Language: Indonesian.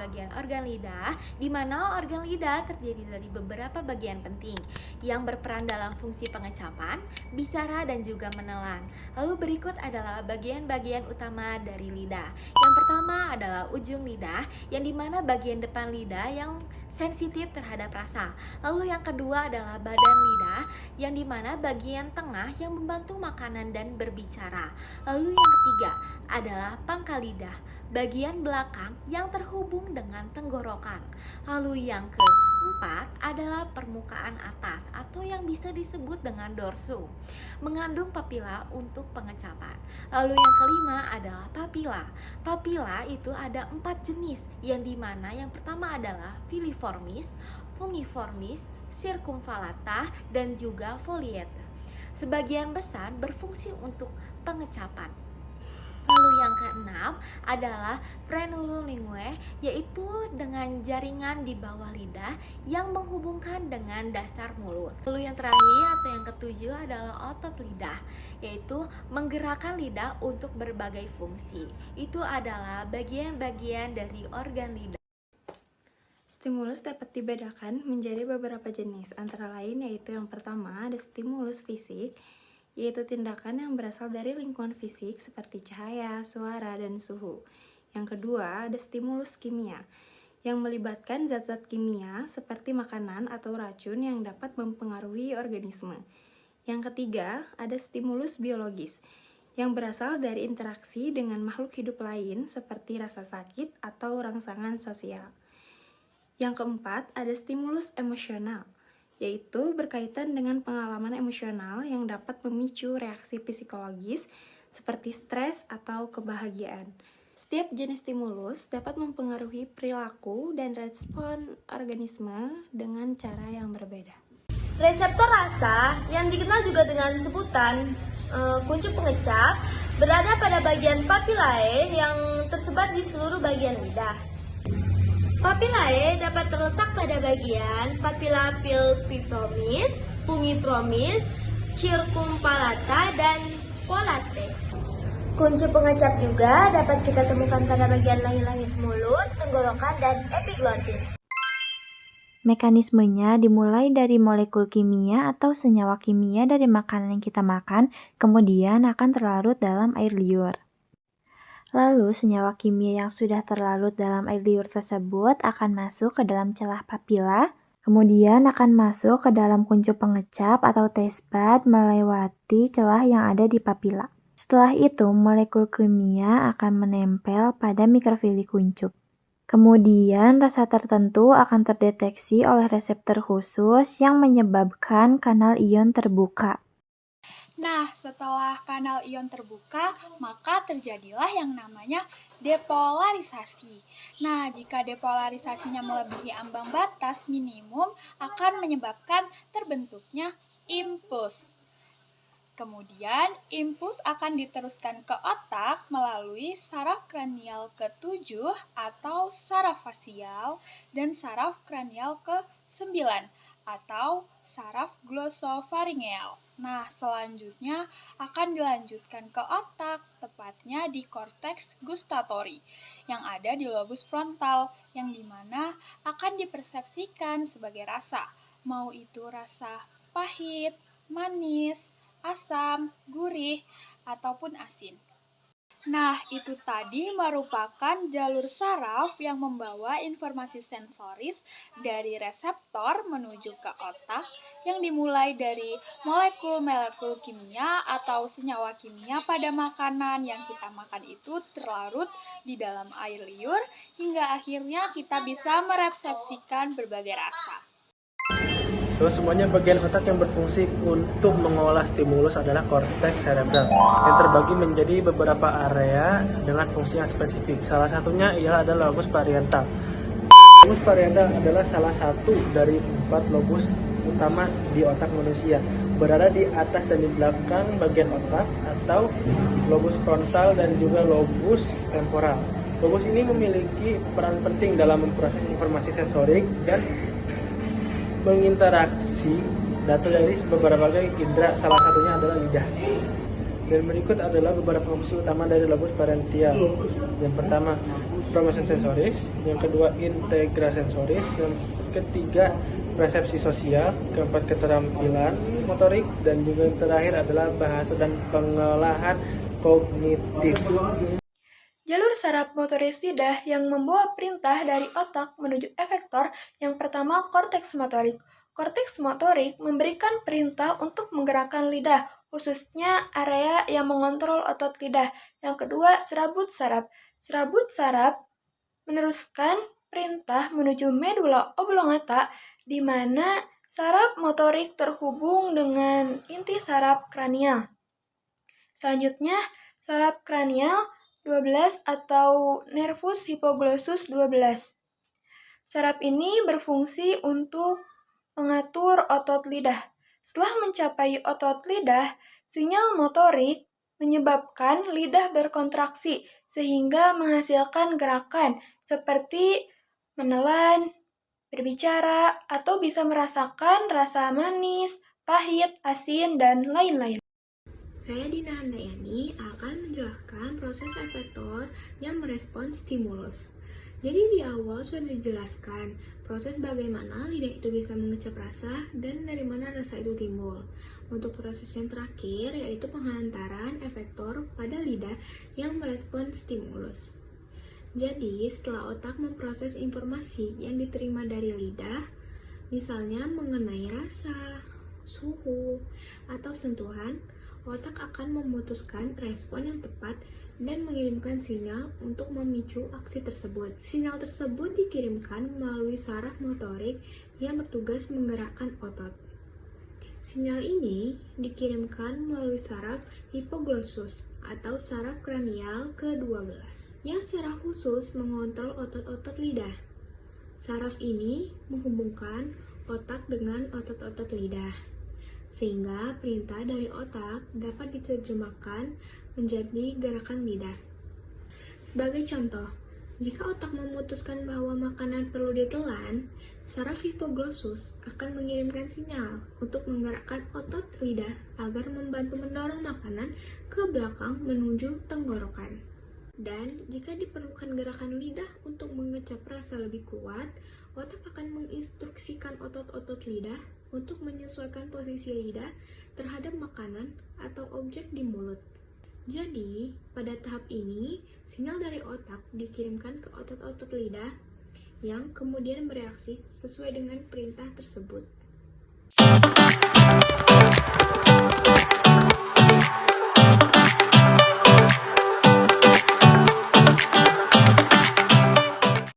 bagian organ lidah, di mana organ lidah terdiri dari beberapa bagian penting yang berperan dalam fungsi pengecapan, bicara, dan juga menelan. Lalu berikut adalah bagian-bagian utama dari lidah. Yang pertama adalah ujung lidah, yang dimana bagian depan lidah yang sensitif terhadap rasa. Lalu yang kedua adalah badan lidah, yang dimana bagian tengah yang membantu makanan dan berbicara. Lalu yang ketiga adalah pangkal lidah, bagian belakang yang terhubung dengan tenggorokan. Lalu yang keempat adalah permukaan atas atau yang bisa disebut dengan dorsum, mengandung papila untuk pengecapan. Lalu yang kelima adalah papila. Papila itu ada 4 jenis, yang dimana yang pertama adalah filiformis, fungiformis, circumvallata, dan juga foliata. Sebagian besar berfungsi untuk pengecapan. Lalu yang keenam adalah frenulum linguae, yaitu dengan jaringan di bawah lidah yang menghubungkan dengan dasar mulut. Lalu yang terakhir atau yang ketujuh adalah otot lidah, yaitu menggerakkan lidah untuk berbagai fungsi. Itu adalah bagian-bagian dari organ lidah. Stimulus dapat dibedakan menjadi beberapa jenis, antara lain yaitu yang pertama ada stimulus fisik, yaitu tindakan yang berasal dari lingkungan fisik seperti cahaya, suara, dan suhu. Yang kedua ada stimulus kimia, yang melibatkan zat-zat kimia seperti makanan atau racun yang dapat mempengaruhi organisme. Yang ketiga ada stimulus biologis, yang berasal dari interaksi dengan makhluk hidup lain seperti rasa sakit atau rangsangan sosial. Yang keempat, ada stimulus emosional, yaitu berkaitan dengan pengalaman emosional yang dapat memicu reaksi psikologis seperti stres atau kebahagiaan. Setiap jenis stimulus dapat mempengaruhi perilaku dan respon organisme dengan cara yang berbeda. Reseptor rasa, yang dikenal juga dengan sebutan kuncup pengecap, berada pada bagian papillae yang tersebar di seluruh bagian lidah. Papillae dapat terletak pada bagian papilla pulpiformis, fungiformis, circumvallata, dan polate. Kuncup pengecap juga dapat kita temukan pada bagian langit-langit mulut, tenggorokan, dan epiglottis. Mekanismenya dimulai dari molekul kimia atau senyawa kimia dari makanan yang kita makan, kemudian akan terlarut dalam air liur. Lalu, senyawa kimia yang sudah terlarut dalam air liur tersebut akan masuk ke dalam celah papila, kemudian akan masuk ke dalam kuncup pengecap atau taste bud melewati celah yang ada di papila. Setelah itu, molekul kimia akan menempel pada mikrofili kuncup. Kemudian, rasa tertentu akan terdeteksi oleh reseptor khusus yang menyebabkan kanal ion terbuka. Nah, setelah kanal ion terbuka, maka terjadilah yang namanya depolarisasi. Nah, jika depolarisasinya melebihi ambang batas minimum, akan menyebabkan terbentuknya impuls. Kemudian, impuls akan diteruskan ke otak melalui saraf kranial ke-7 atau saraf fasial dan saraf kranial ke-9 atau saraf glosopharyngeal. Nah, selanjutnya akan dilanjutkan ke otak, tepatnya di korteks gustatori, yang ada di lobus frontal, yang dimana akan dipersepsikan sebagai rasa, mau itu rasa pahit, manis, asam, gurih, ataupun asin. Nah, itu tadi merupakan jalur saraf yang membawa informasi sensoris dari reseptor menuju ke otak yang dimulai dari molekul-molekul kimia atau senyawa kimia pada makanan yang kita makan itu terlarut di dalam air liur hingga akhirnya kita bisa meresepsikan berbagai rasa. Terus semuanya bagian otak yang berfungsi untuk mengolah stimulus adalah korteks cerebral yang terbagi menjadi beberapa area dengan fungsi yang spesifik. Salah satunya ialah adalah lobus parietal. Lobus parietal adalah salah satu dari 4 lobus utama di otak manusia. Berada di atas dan di belakang bagian otak atau lobus frontal dan juga lobus temporal. Lobus ini memiliki peran penting dalam memproses informasi sensorik dan menginteraksi data dari beberapa indera, salah satunya adalah lidah. Dan berikut adalah beberapa fungsi utama dari lobus parental. Yang pertama, promotion sensoris, yang kedua integrasensoris, yang ketiga persepsi sosial, keempat keterampilan motorik, dan juga yang terakhir adalah bahasa dan pengolahan kognitif. Jalur saraf motoris lidah yang membawa perintah dari otak menuju efektor yang pertama korteks motorik. Korteks motorik memberikan perintah untuk menggerakkan lidah, khususnya area yang mengontrol otot lidah. Yang kedua, serabut saraf. Serabut saraf meneruskan perintah menuju medula oblongata, di mana saraf motorik terhubung dengan inti saraf kranial. Selanjutnya, saraf kranial 12 atau nervus hypoglossus 12. Saraf ini berfungsi untuk mengatur otot lidah. Setelah mencapai otot lidah, sinyal motorik menyebabkan lidah berkontraksi sehingga menghasilkan gerakan seperti menelan, berbicara, atau bisa merasakan rasa manis, pahit, asin, dan lain-lain. Saya Dina Handayani akan menjelaskan proses efektor yang merespons stimulus. Jadi di awal sudah dijelaskan proses bagaimana lidah itu bisa mengecap rasa dan dari mana rasa itu timbul. Untuk proses yang terakhir yaitu penghantaran efektor pada lidah yang merespons stimulus. Jadi setelah otak memproses informasi yang diterima dari lidah, misalnya mengenai rasa, suhu, atau sentuhan, otak akan memutuskan respon yang tepat dan mengirimkan sinyal untuk memicu aksi tersebut. Sinyal tersebut dikirimkan melalui saraf motorik yang bertugas menggerakkan otot. Sinyal ini dikirimkan melalui saraf hipoglossus atau saraf kranial ke-12 yang secara khusus mengontrol otot-otot lidah. Saraf ini menghubungkan otak dengan otot-otot lidah, sehingga perintah dari otak dapat diterjemahkan menjadi gerakan lidah. Sebagai contoh, jika otak memutuskan bahwa makanan perlu ditelan, saraf hipoglossus akan mengirimkan sinyal untuk menggerakkan otot lidah agar membantu mendorong makanan ke belakang menuju tenggorokan. Dan jika diperlukan gerakan lidah untuk mengecap rasa lebih kuat, otak akan menginstruksikan otot-otot lidah untuk menyesuaikan posisi lidah terhadap makanan atau objek di mulut. Jadi, pada tahap ini, sinyal dari otak dikirimkan ke otot-otot lidah yang kemudian bereaksi sesuai dengan perintah tersebut.